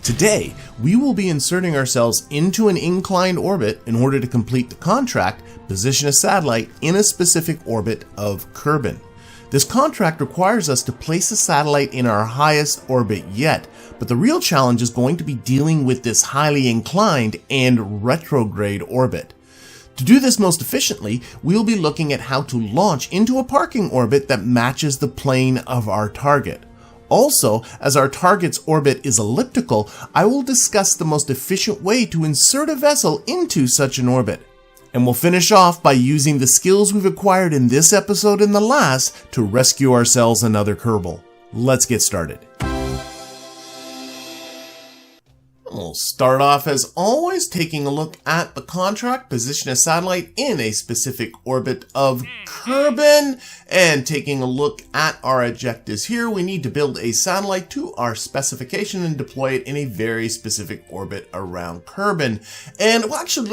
Today, we will be inserting ourselves into an inclined orbit in order to complete the contract, position a satellite in a specific orbit of Kerbin. This contract requires us to place a satellite in our highest orbit yet, but the real challenge is going to be dealing with this highly inclined and retrograde orbit. To do this most efficiently, we'll be looking at how to launch into a parking orbit that matches the plane of our target. Also, as our target's orbit is elliptical, I will discuss the most efficient way to insert a vessel into such an orbit. And we'll finish off by using the skills we've acquired in this episode and the last to rescue ourselves another KERBAL. Let's get started. We'll start off as always taking a look at the contract, position a satellite in a specific orbit of Kerbin, and taking a look at our objectives here. We need to build a satellite to our specification and deploy it in a very specific orbit around Kerbin. And well, actually,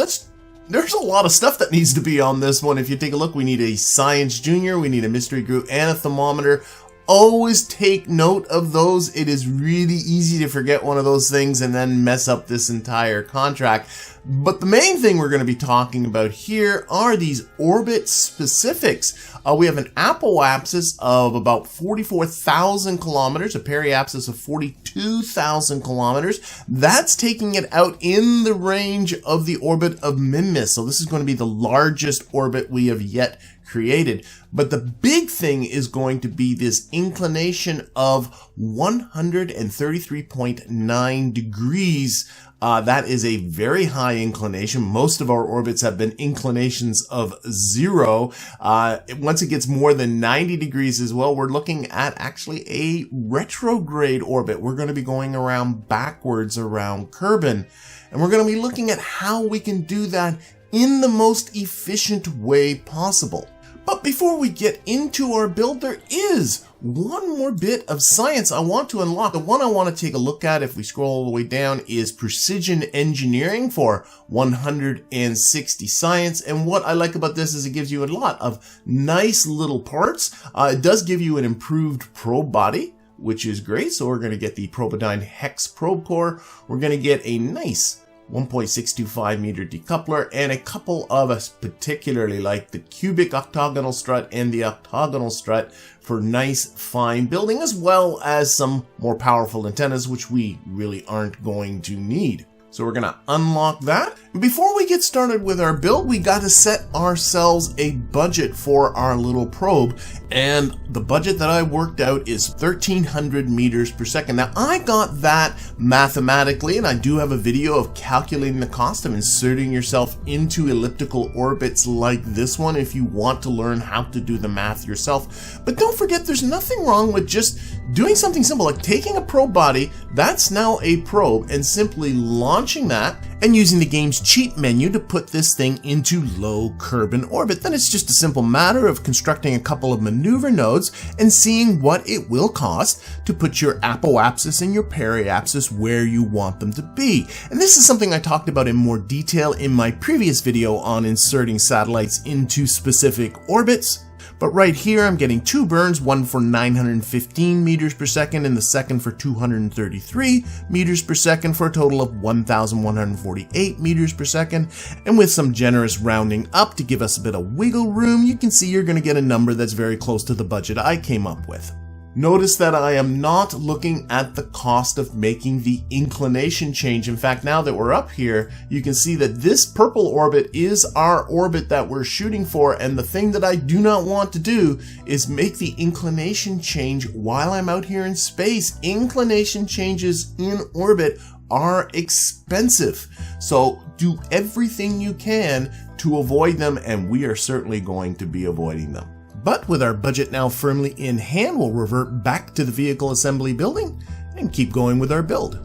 there's a lot of stuff that needs to be on this one. If you take a look, we need a Science Junior, we need a Mystery Group, and a Thermometer. Always take note of those. It is really easy to forget one of those things and then mess up this entire contract. But the main thing we're going to be talking about here are these orbit specifics. We have an apoapsis of about 44,000 kilometers, a periapsis of 42,000 kilometers. That's taking it out in the range of the orbit of Minmus. So this is going to be the largest orbit we have yet created. But the big thing is going to be this inclination of 133.9 degrees. That is a very high inclination. Most of our orbits have been inclinations of 0. Once it gets more than 90 degrees as well, we're looking at actually a retrograde orbit. We're going to be going around backwards around Kerbin. And we're going to be looking at how we can do that in the most efficient way possible. But before we get into our build, there is one more bit of science I want to unlock. The one I want to take a look at, if we scroll all the way down, is precision engineering for 160 science. And what I like about this is it gives you a lot of nice little parts. It does give you an improved probe body, which is great. So we're going to get the Probodyne Hex probe core. We're going to get a nice 1.625 meter decoupler and a couple of us particularly like the cubic octagonal strut and the octagonal strut for nice fine building, as well as some more powerful antennas, which we really aren't going to need. So we're going to unlock that. Before we get started with our build, we got to set ourselves a budget for our little probe. And the budget that I worked out is 1,300 meters per second. Now, I got that mathematically, and I do have a video of calculating the cost of inserting yourself into elliptical orbits like this one if you want to learn how to do the math yourself. But don't forget, there's nothing wrong with just doing something simple, like taking a probe body, that's now a probe, and simply launching that and using the game's cheat menu to put this thing into low Kerbin orbit. Then it's just a simple matter of constructing a couple of maneuver nodes and seeing what it will cost to put your apoapsis and your periapsis where you want them to be. And this is something I talked about in more detail in my previous video on inserting satellites into specific orbits. But right here, I'm getting two burns, one for 915 meters per second and the second for 233 meters per second for a total of 1,148 meters per second. And with some generous rounding up to give us a bit of wiggle room, you can see you're going to get a number that's very close to the budget I came up with. Notice that I am not looking at the cost of making the inclination change. In fact, now that we're up here, you can see that this purple orbit is our orbit that we're shooting for. And the thing that I do not want to do is make the inclination change while I'm out here in space. Inclination changes in orbit are expensive. So do everything you can to avoid them, and we are certainly going to be avoiding them. But with our budget now firmly in hand, we'll revert back to the vehicle assembly building and keep going with our build.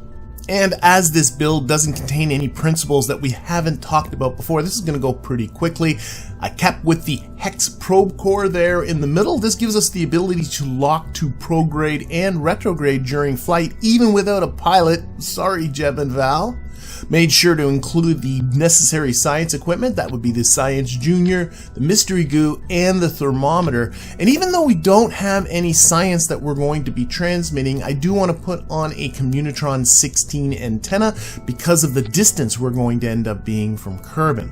And as this build doesn't contain any principles that we haven't talked about before, this is going to go pretty quickly. I kept with the Hex probe core there in the middle. This gives us the ability to lock to prograde and retrograde during flight, even without a pilot. Sorry, Jeb and Val. Made sure to include the necessary science equipment. That would be the Science Junior, the Mystery Goo, and the thermometer. And even though we don't have any science that we're going to be transmitting, I do want to put on a Communitron 16 antenna because of the distance we're going to end up being from Kerbin.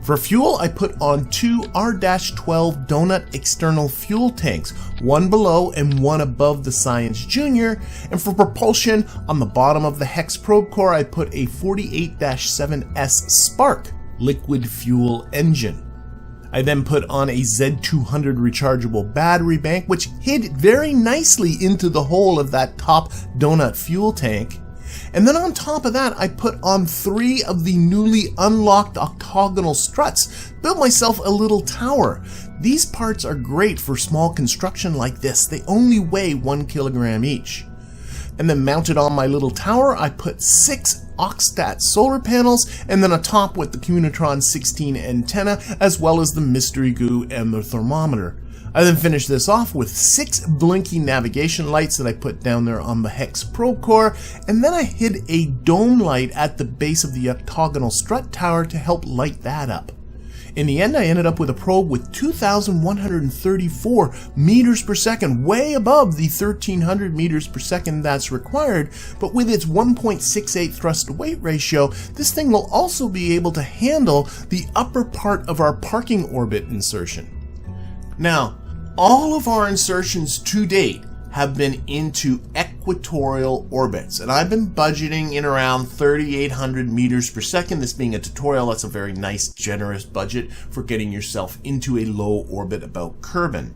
For fuel, I put on two R-12 donut external fuel tanks, one below and one above the Science Junior. And for propulsion, on the bottom of the Hex probe core, I put a 48-7S Spark liquid fuel engine. I then put on a Z200 rechargeable battery bank, which hid very nicely into the hole of that top donut fuel tank. And then on top of that, I put on 3 of the newly unlocked octagonal struts. Built myself a little tower. These parts are great for small construction like this. They only weigh 1 kilogram each. And then mounted on my little tower, I put 6 Oxstat solar panels, and then a top with the Communitron 16 antenna, as well as the Mystery Goo and the thermometer. I then finished this off with 6 blinking navigation lights that I put down there on the Hex probe core, and then I hid a dome light at the base of the octagonal strut tower to help light that up. In the end, I ended up with a probe with 2,134 meters per second, way above the 1,300 meters per second that's required, but with its 1.68 thrust to weight ratio, this thing will also be able to handle the upper part of our parking orbit insertion. Now, all of our insertions to date have been into equatorial orbits, and I've been budgeting in around 3,800 meters per second. This being a tutorial, that's a very nice, generous budget for getting yourself into a low orbit about Kerbin.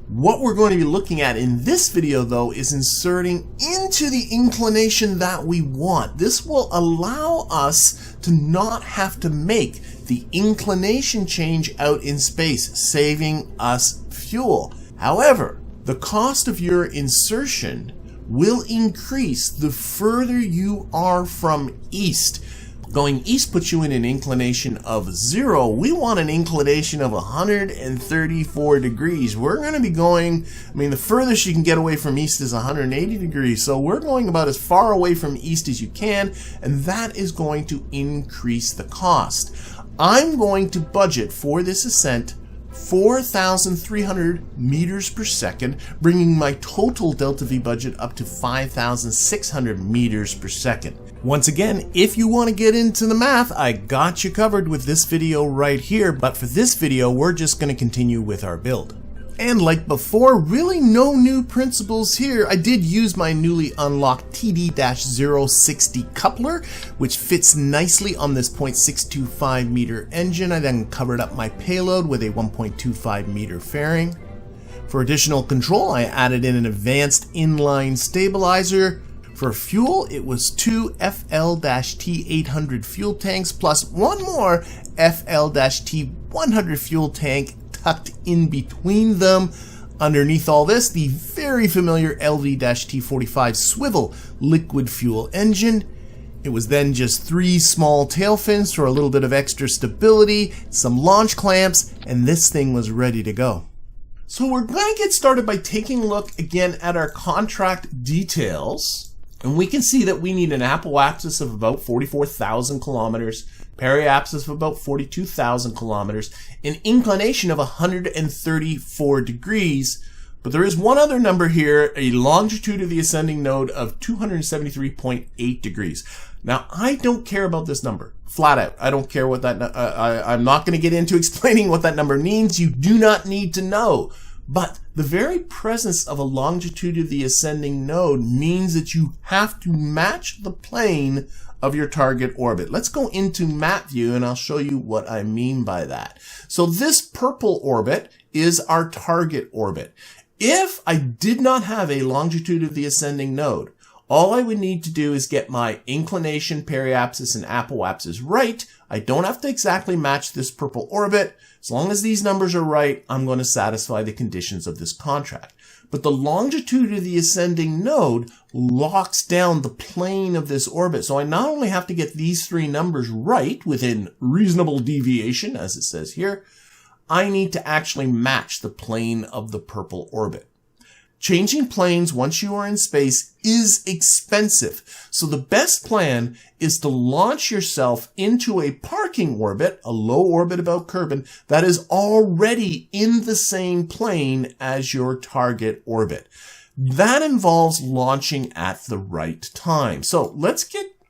What we're going to be looking at in this video, though, is inserting into the inclination that we want. This will allow us to not have to make the inclination change out in space, saving us fuel. However, the cost of your insertion will increase the further you are from east. Going east puts you in an inclination of 0. We want an inclination of 134 degrees. We're going to be going, the furthest you can get away from east is 180 degrees. So we're going about as far away from east as you can, and that is going to increase the cost. I'm going to budget for this ascent 4,300 meters per second, bringing my total delta V budget up to 5,600 meters per second. Once again, if you want to get into the math, I got you covered with this video right here, but for this video, we're just going to continue with our build. And like before, really no new principles here. I did use my newly unlocked TD-060 coupler, which fits nicely on this 0.625 meter engine. I then covered up my payload with a 1.25 meter fairing. For additional control, I added in an advanced inline stabilizer. For fuel, it was 2 FL-T800 fuel tanks plus one more FL-T100 fuel tank tucked in between them. Underneath all this, the very familiar LV-T45 swivel liquid fuel engine. It was then just 3 small tail fins for a little bit of extra stability, some launch clamps, and this thing was ready to go. So we're going to get started by taking a look again at our contract details. And we can see that we need an apoapsis of about 44,000 kilometers, periapsis of about 42,000 kilometers, an inclination of 134 degrees. But there is one other number here, a longitude of the ascending node of 273.8 degrees. Now, I don't care about this number. Flat out. I don't care what that, I'm not going to get into explaining what that number means. You do not need to know. But the very presence of a longitude of the ascending node means that you have to match the plane of your target orbit. Let's go into map view and I'll show you what I mean by that. So this purple orbit is our target orbit. If I did not have a longitude of the ascending node, all I would need to do is get my inclination, periapsis, and apoapsis right. I don't have to exactly match this purple orbit. As long as these numbers are right, I'm going to satisfy the conditions of this contract. But the longitude of the ascending node locks down the plane of this orbit. So I not only have to get these 3 numbers right within reasonable deviation, as it says here, I need to actually match the plane of the purple orbit. Changing planes once you are in space is expensive. So the best plan is to launch yourself into a parking orbit, a low orbit about Kerbin, that is already in the same plane as your target orbit. That involves launching at the right time. So let's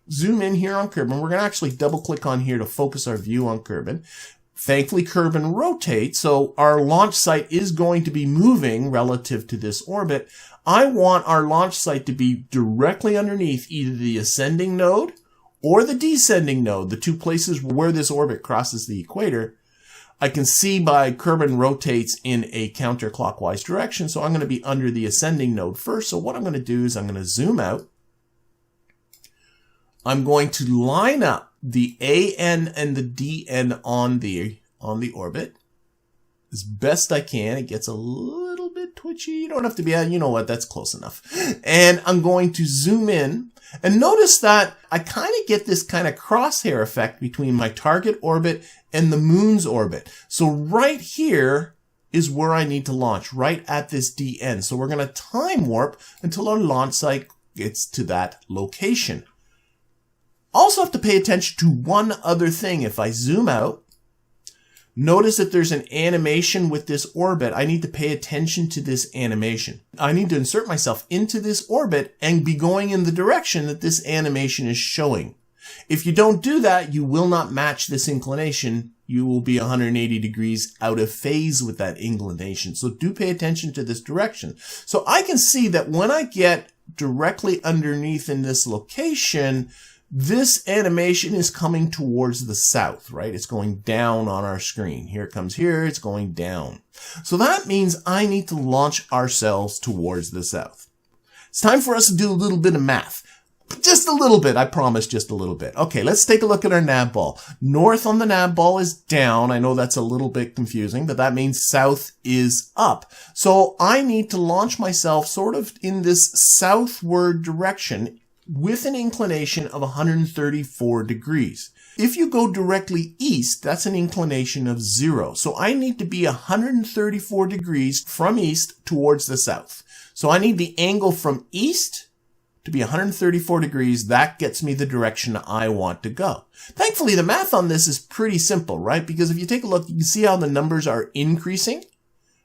zoom in here on Kerbin. We're going to actually double click on here to focus our view on Kerbin. Thankfully, Kerbin rotates, so our launch site is going to be moving relative to this orbit. I want our launch site to be directly underneath either the ascending node or the descending node, the two places where this orbit crosses the equator. I can see by Kerbin rotates in a counterclockwise direction, so I'm going to be under the ascending node first. So what I'm going to do is I'm going to zoom out. I'm going to line up the AN and the DN on the orbit as best I can. It gets a little bit twitchy. You don't have to be, you know what, that's close enough. And I'm going to zoom in and notice that I kind of get this kind of crosshair effect between my target orbit and the moon's orbit. So right here is where I need to launch, right at this DN. So we're going to time warp until our launch site gets to that location. Also have to pay attention to one other thing. If I zoom out, notice that there's an animation with this orbit. I need to pay attention to this animation. I need to insert myself into this orbit and be going in the direction that this animation is showing. If you don't do that, you will not match this inclination. You will be 180 degrees out of phase with that inclination. So do pay attention to this direction. So I can see that when I get directly underneath in this location, this animation is coming towards the south, right? It's going down on our screen. Here it comes here, it's going down. So that means I need to launch ourselves towards the south. It's time for us to do a little bit of math. Just a little bit, I promise, just a little bit. Okay, let's take a look at our nav ball. North on the nav ball is down. I know that's a little bit confusing, but that means south is up. So I need to launch myself sort of in this southward direction with an inclination of 134 degrees. If you go directly east, that's an inclination of 0. So I need to be 134 degrees from east towards the south. So I need the angle from east to be 134 degrees. That gets me the direction I want to go. Thankfully, the math on this is pretty simple, right? Because if you take a look, you can see how the numbers are increasing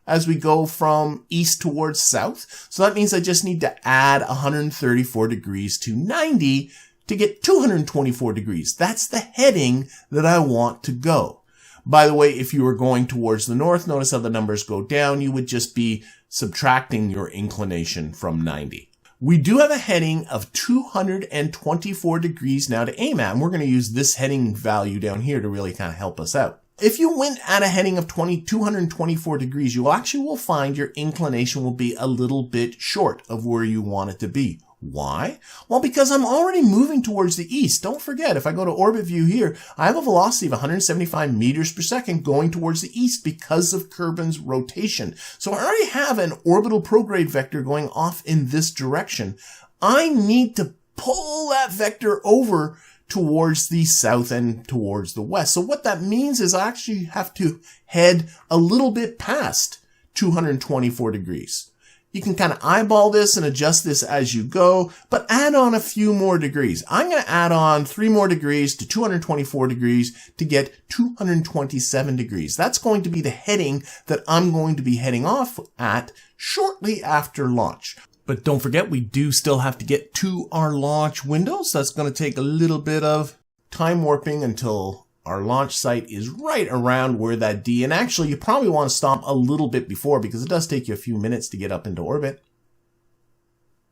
as we go from east towards south. So that means I just need to add 134 degrees to 90 to get 224 degrees. That's the heading that I want to go. By the way, if you were going towards the north, notice how the numbers go down. You would just be subtracting your inclination from 90. We do have a heading of 224 degrees now to aim at, and we're going to use this heading value down here to really kind of help us out. If you went at a heading of 224 degrees, you actually will find your inclination will be a little bit short of where you want it to be. Why? Well, because I'm already moving towards the east. Don't forget, if I go to orbit view here, I have a velocity of 175 meters per second going towards the east because of Kerbin's rotation. So I already have an orbital prograde vector going off in this direction. I need to pull that vector over towards the south and towards the west. So what that means is I actually have to head a little bit past 224 degrees. You can kind of eyeball this and adjust this as you go, but add on a few more degrees. I'm going to add on 3 more degrees to 224 degrees to get 227 degrees. That's going to be the heading that I'm going to be heading off at shortly after launch. But don't forget, we do still have to get to our launch window, so that's going to take a little bit of time warping until our launch site is right around where that D, and actually you probably want to stop a little bit before because it does take you a few minutes to get up into orbit.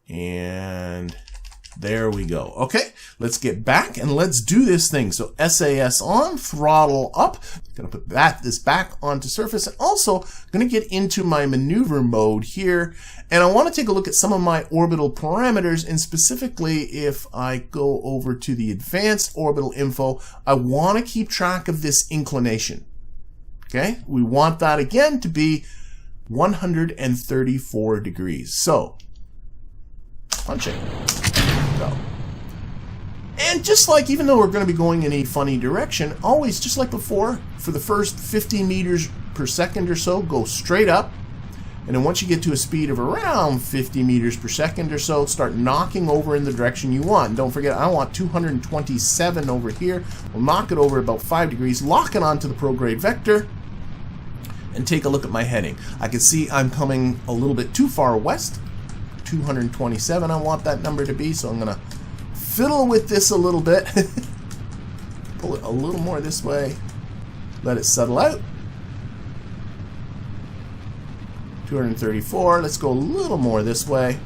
And there we go. Okay, let's get back and let's do this thing. So SAS on, throttle up. Gonna put this back onto surface, and also gonna get into my maneuver mode here. And I want to take a look at some of my orbital parameters, and specifically if I go over to the advanced orbital info, I want to keep track of this inclination. Okay, we want that again to be 134 degrees. So punch it. Go. And just like, even though we're going to be going in a funny direction, always, just like before, for the first 50 meters per second or so, go straight up. And then once you get to a speed of around 50 meters per second or so, start knocking over in the direction you want. And don't forget, I want 227 over here. We'll knock it over about 5 degrees, lock it onto the prograde vector, and take a look at my heading. I can see I'm coming a little bit too far west. 227 I want that number to be, so I'm going to fiddle with this a little bit. Pull it a little more this way. Let it settle out. 234. Let's go a little more this way.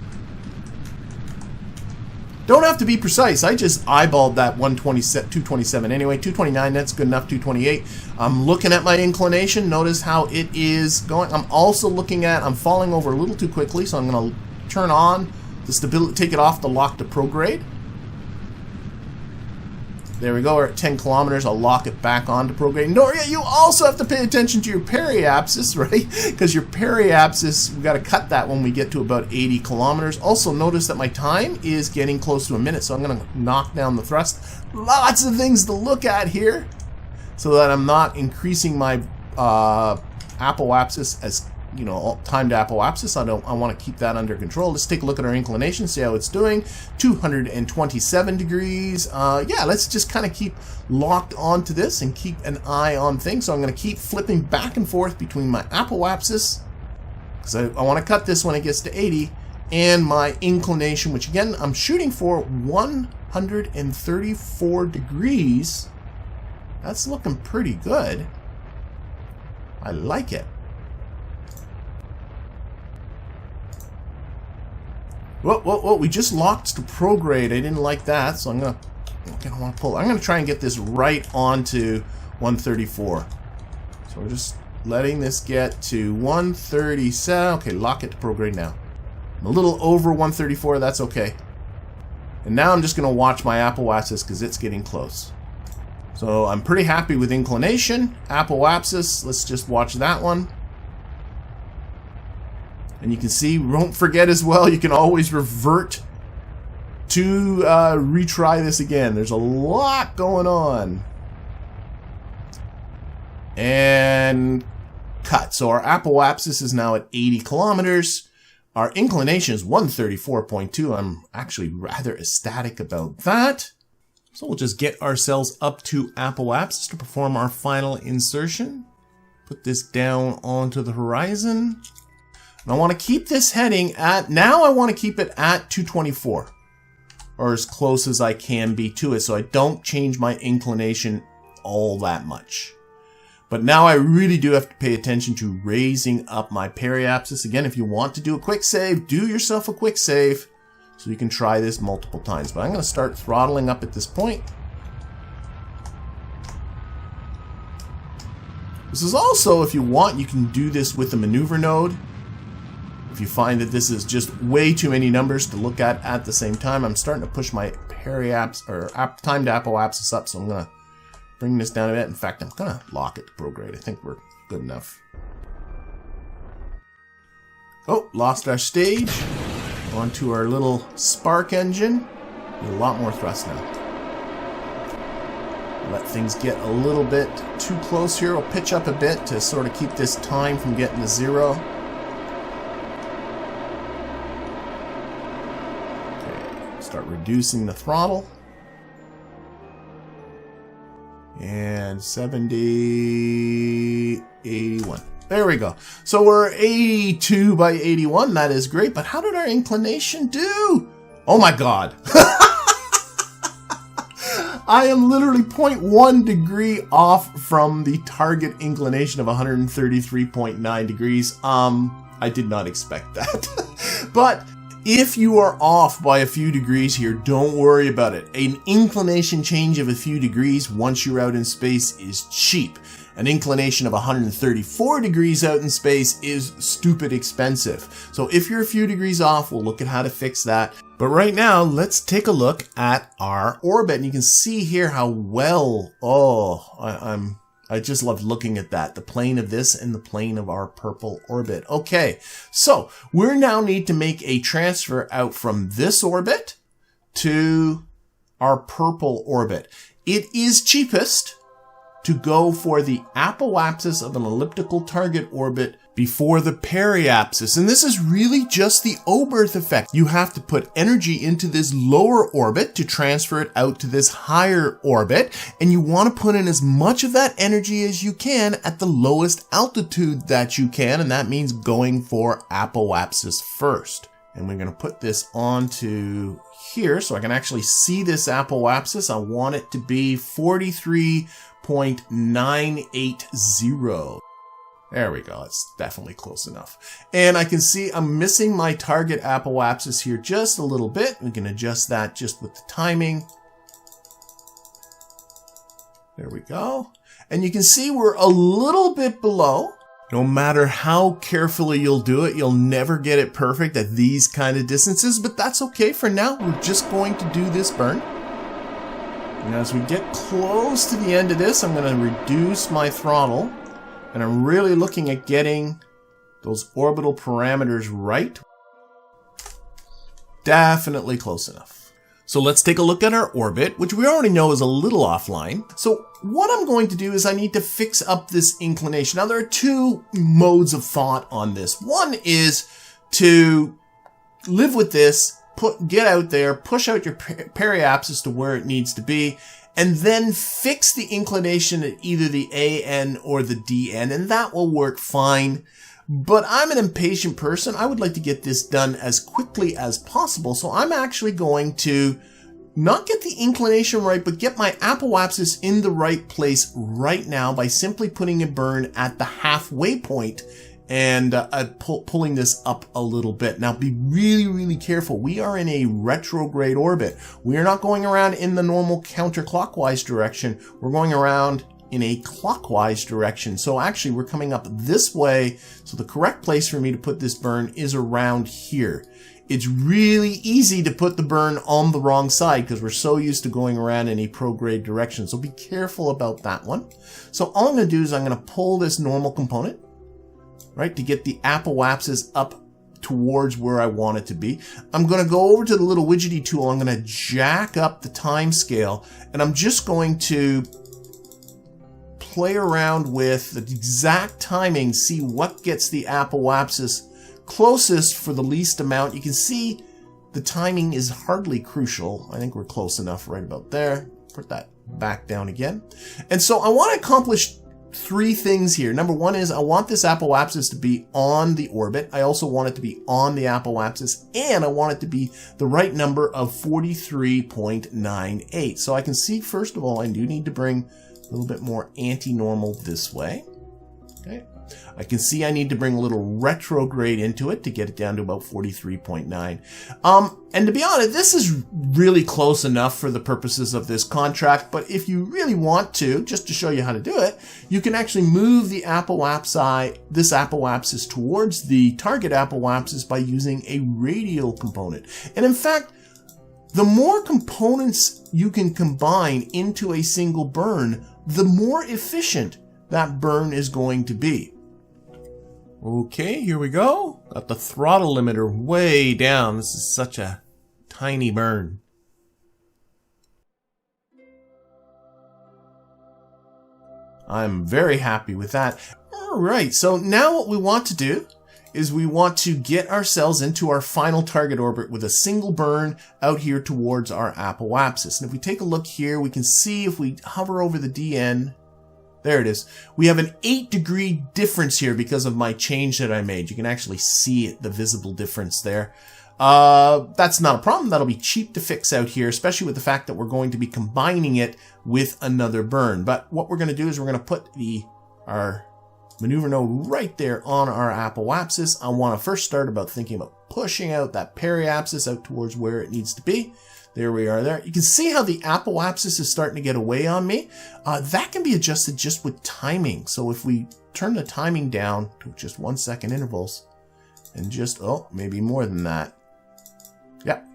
Don't have to be precise. I just eyeballed that 227 anyway. 229, that's good enough. 228. I'm looking at my inclination. Notice how it is going. I'm also looking at, I'm falling over a little too quickly, so I'm going to turn on the stability, take it off the lock to prograde. There we go, we're at 10 kilometers. I'll lock it back onto prograde. No, you also have to pay attention to your periapsis, right? Because your periapsis, we've got to cut that when we get to about 80 kilometers. Also, notice that my time is getting close to a minute, so I'm going to knock down the thrust. Lots of things to look at here so that I'm not increasing my apoapsis as, you know, timed apoapsis. I want to keep that under control. Let's take a look at our inclination, see how it's doing. 227 degrees. Yeah, let's just kind of keep locked onto this and keep an eye on things. So I'm going to keep flipping back and forth between my apoapsis, because I want to cut this when it gets to 80, and my inclination, which again, I'm shooting for 134 degrees. That's looking pretty good. I like it. Whoa, we just locked to prograde. I didn't like that, so I'm gonna pull. I'm gonna try and get this right onto 134. So we're just letting this get to 137. Okay, lock it to prograde now. I'm a little over 134, that's okay. And now I'm just gonna watch my apoapsis because it's getting close. So I'm pretty happy with inclination. Apoapsis, let's just watch that one. And you can see, don't forget as well, you can always revert to retry this again. There's a lot going on. And cut. So our apoapsis is now at 80 kilometers. Our inclination is 134.2. I'm actually rather ecstatic about that. So we'll just get ourselves up to apoapsis to perform our final insertion. Put this down onto the horizon. And I want to keep this heading at, now I want to keep it at 224, or as close as I can be to it, so I don't change my inclination all that much. But now I really do have to pay attention to raising up my periapsis. Again, if you want to do a quick save, do yourself a quick save so you can try this multiple times. But I'm going to start throttling up at this point. This is also, if you want, you can do this with the maneuver node. If you find that this is just way too many numbers to look at the same time, I'm starting to push my periapsis or timed apoapsis up, so I'm going to bring this down a bit. In fact, I'm going to lock it to prograde. I think we're good enough. Oh, lost our stage. Onto our little spark engine. A lot more thrust now. Let things get a little bit too close here. We'll pitch up a bit to sort of keep this time from getting to zero. Start reducing the throttle. And 70, 81. There we go. So we're 82 by 81. That is great. But how did our inclination do? Oh my God. I am literally 0.1 degree off from the target inclination of 133.9 degrees. I did not expect that. But if you are off by a few degrees here, don't worry about it. An inclination change of a few degrees once you're out in space is cheap. An inclination of 134 degrees out in space is stupid expensive. So if you're a few degrees off, we'll look at how to fix that. But right now, let's take a look at our orbit. And you can see here how well, I just love looking at that. The plane of this and the plane of our purple orbit. Okay, so we now need to make a transfer out from this orbit to our purple orbit. It is cheapest to go for the apoapsis of an elliptical target orbit before the periapsis. And this is really just the O-berth effect. You have to put energy into this lower orbit to transfer it out to this higher orbit. And you want to put in as much of that energy as you can at the lowest altitude that you can. And that means going for apoapsis first. And we're going to put this onto here so I can actually see this apoapsis. I want it to be 43.980. There we go. It's definitely close enough. And I can see I'm missing my target apoapsis here just a little bit. We can adjust that just with the timing. There we go. And you can see we're a little bit below. No matter how carefully you'll do it, you'll never get it perfect at these kind of distances, but that's okay for now. We're just going to do this burn. And as we get close to the end of this, I'm going to reduce my throttle. And I'm really looking at getting those orbital parameters right. Definitely close enough. So let's take a look at our orbit, which we already know is a little offline. So what I'm going to do is I need to fix up this inclination. Now there are two modes of thought on this. One is to live with this, get out there, push out your periapsis to where it needs to be, and then fix the inclination at either the AN or the DN, and that will work fine. But I'm an impatient person. I would like to get this done as quickly as possible, so I'm actually going to not get the inclination right, but get my apoapsis in the right place right now by simply putting a burn at the halfway point and pulling this up a little bit. Now be really, really careful. We are in a retrograde orbit. We are not going around in the normal counterclockwise direction. We're going around in a clockwise direction. So actually we're coming up this way. So the correct place for me to put this burn is around here. It's really easy to put the burn on the wrong side because we're so used to going around in a prograde direction. So be careful about that one. So all I'm going to do is I'm going to pull this normal component, right, to get the apoapsis up towards where I want it to be. I'm going to go over to the little widgety tool. I'm going to jack up the time scale, and I'm just going to play around with the exact timing, see what gets the apoapsis closest for the least amount. You can see the timing is hardly crucial. I think we're close enough right about there. Put that back down again. And so I want to accomplish three things here. Number one is I want this apoapsis to be on the orbit. I also want it to be on the apoapsis, and I want it to be the right number of 43.98. So I can see, first of all, I do need to bring a little bit more anti-normal this way. Okay. I can see I need to bring a little retrograde into it to get it down to about 43.9. And to be honest, this is really close enough for the purposes of this contract, but if you really want to, just to show you how to do it, you can actually move the this apoapsis towards the target apoapsis by using a radial component. And in fact, the more components you can combine into a single burn, the more efficient that burn is going to be. Okay, here we go. Got the throttle limiter way down. This is such a tiny burn. I'm very happy with that. All right, so now what we want to do is we want to get ourselves into our final target orbit with a single burn out here towards our apoapsis. And if we take a look here, we can see if we hover over the DN, there it is. We have an 8-degree difference here because of my change that I made. You can actually see it, the visible difference there. That's not a problem. That'll be cheap to fix out here, especially with the fact that we're going to be combining it with another burn. But what we're going to do is we're going to put our maneuver node right there on our apoapsis. I want to first start thinking about pushing out that periapsis out towards where it needs to be. There we are there. You can see how the apoapsis is starting to get away on me. That can be adjusted just with timing. So if we turn the timing down to just 1 second intervals and just, maybe more than that. Yep.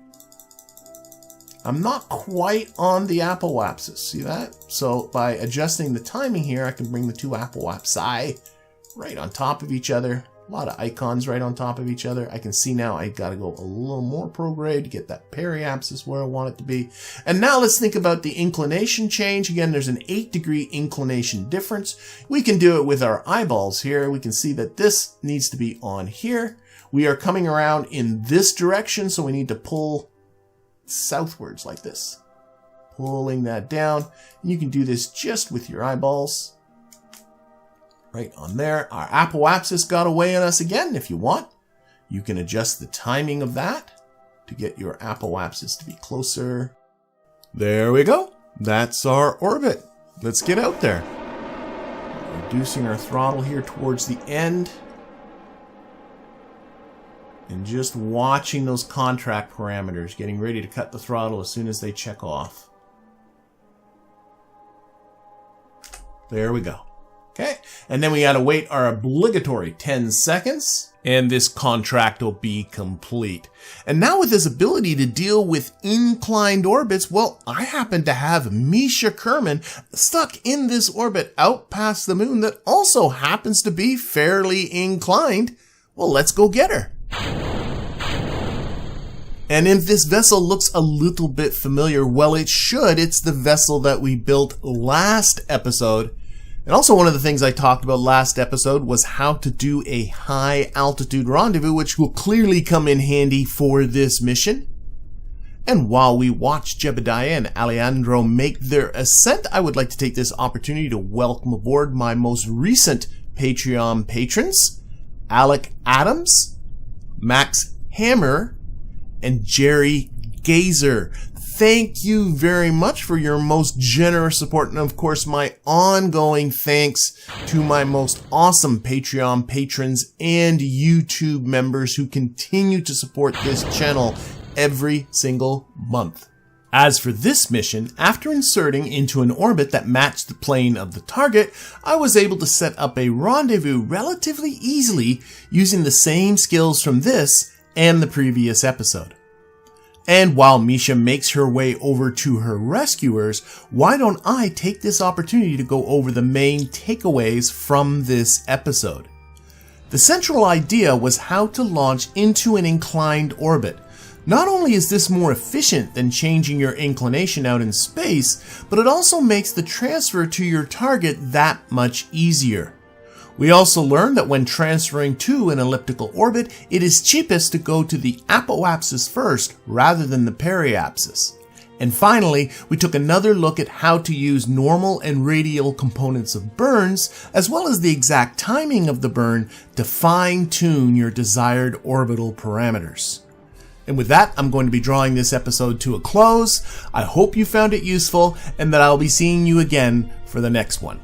I'm not quite on the apoapsis. See that? So by adjusting the timing here, I can bring the two apoapsi right on top of each other. A lot of icons right on top of each other. I can see now I got to go a little more prograde to get that periapsis where I want it to be. And now let's think about the inclination change. Again, there's an 8-degree inclination difference. We can do it with our eyeballs here. We can see that this needs to be on here. We are coming around in this direction, so we need to pull southwards like this. Pulling that down. And you can do this just with your eyeballs. Right on there. Our apoapsis got away on us again. If you want, you can adjust the timing of that to get your apoapsis to be closer. There we go. That's our orbit. Let's get out there. Reducing our throttle here towards the end. And just watching those contract parameters, getting ready to cut the throttle as soon as they check off. There we go. Okay, and then we gotta wait our obligatory 10 seconds, and this contract will be complete. And now with this ability to deal with inclined orbits, well, I happen to have Misha stuck in this orbit out past the moon that also happens to be fairly inclined. Well, let's go get her. And if this vessel looks a little bit familiar, well, it should. It's the vessel that we built last episode. And also one of the things I talked about last episode was how to do a high altitude rendezvous, which will clearly come in handy for this mission. And while we watch Jebediah and Alejandro make their ascent, I would like to take this opportunity to welcome aboard my most recent Patreon patrons, Alec Adams, Max Hammer, and Jerry Gazer. Thank you very much for your most generous support, and of course my ongoing thanks to my most awesome Patreon patrons and YouTube members who continue to support this channel every single month. As for this mission, after inserting into an orbit that matched the plane of the target, I was able to set up a rendezvous relatively easily using the same skills from this and the previous episode. And while Misha makes her way over to her rescuers, why don't I take this opportunity to go over the main takeaways from this episode? The central idea was how to launch into an inclined orbit. Not only is this more efficient than changing your inclination out in space, but it also makes the transfer to your target that much easier. We also learned that when transferring to an elliptical orbit, it is cheapest to go to the apoapsis first rather than the periapsis. And finally, we took another look at how to use normal and radial components of burns, as well as the exact timing of the burn to fine-tune your desired orbital parameters. And with that, I'm going to be drawing this episode to a close. I hope you found it useful and that I'll be seeing you again for the next one.